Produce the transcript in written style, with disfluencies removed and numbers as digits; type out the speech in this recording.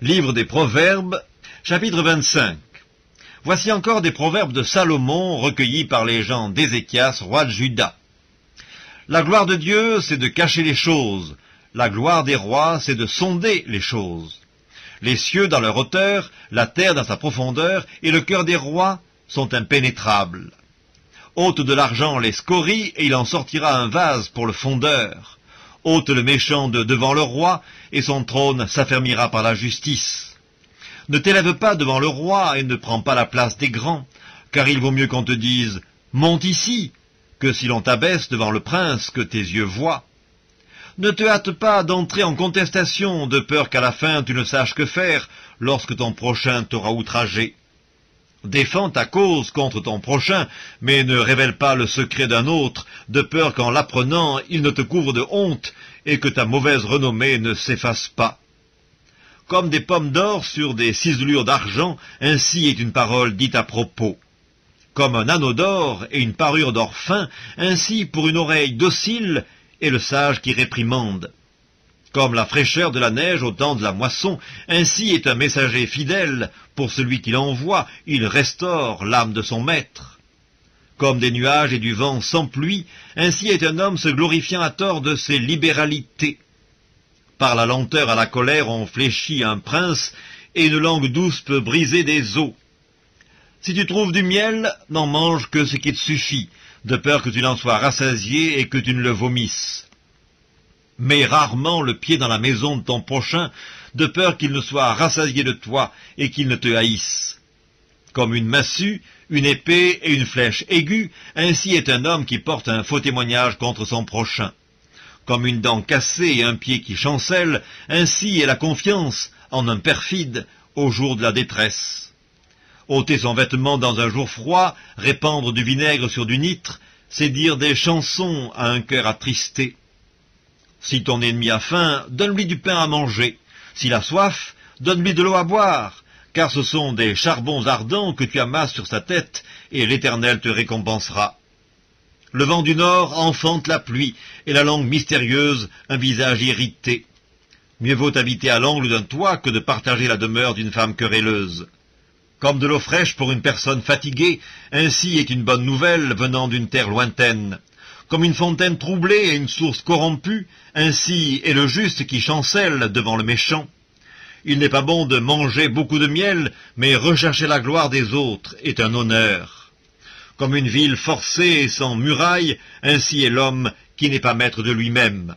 Livre des Proverbes, chapitre 25. Voici encore des proverbes de Salomon recueillis par les gens d'Ézéchias, roi de Juda. La gloire de Dieu, c'est de cacher les choses. La gloire des rois, c'est de sonder les choses. Les cieux dans leur hauteur, la terre dans sa profondeur, et le cœur des rois sont impénétrables. Ôte de l'argent les scories, et il en sortira un vase pour le fondeur. Ôte le méchant de devant le roi, et son trône s'affermira par la justice. Ne t'élève pas devant le roi, et ne prends pas la place des grands, car il vaut mieux qu'on te dise « Monte ici », que si l'on t'abaisse devant le prince que tes yeux voient. Ne te hâte pas d'entrer en contestation, de peur qu'à la fin tu ne saches que faire, lorsque ton prochain t'aura outragé. Défends ta cause contre ton prochain, mais ne révèle pas le secret d'un autre, de peur qu'en l'apprenant, il ne te couvre de honte, et que ta mauvaise renommée ne s'efface pas. Comme des pommes d'or sur des ciselures d'argent, ainsi est une parole dite à propos. Comme un anneau d'or et une parure d'or fin, ainsi pour une oreille docile est le sage qui réprimande. Comme la fraîcheur de la neige au temps de la moisson, ainsi est un messager fidèle, pour celui qui l'envoie, il restaure l'âme de son maître. Comme des nuages et du vent sans pluie, ainsi est un homme se glorifiant à tort de ses libéralités. Par la lenteur à la colère on fléchit un prince, et une langue douce peut briser des os. Si tu trouves du miel, n'en mange que ce qui te suffit, de peur que tu n'en sois rassasié et que tu ne le vomisses. Mets rarement le pied dans la maison de ton prochain, de peur qu'il ne soit rassasié de toi et qu'il ne te haïsse. Comme une massue, une épée et une flèche aiguë, ainsi est un homme qui porte un faux témoignage contre son prochain. Comme une dent cassée et un pied qui chancelle, ainsi est la confiance en un perfide au jour de la détresse. Ôter son vêtement dans un jour froid, répandre du vinaigre sur du nitre, c'est dire des chansons à un cœur attristé. Si ton ennemi a faim, donne-lui du pain à manger. S'il a soif, donne-lui de l'eau à boire, car ce sont des charbons ardents que tu amasses sur sa tête, et l'Éternel te récompensera. Le vent du nord enfante la pluie, et la langue mystérieuse un visage irrité. Mieux vaut habiter à l'angle d'un toit que de partager la demeure d'une femme querelleuse. Comme de l'eau fraîche pour une personne fatiguée, ainsi est une bonne nouvelle venant d'une terre lointaine. Comme une fontaine troublée et une source corrompue, ainsi est le juste qui chancelle devant le méchant. Il n'est pas bon de manger beaucoup de miel, mais rechercher la gloire des autres est un honneur. Comme une ville forcée et sans muraille, ainsi est l'homme qui n'est pas maître de lui-même.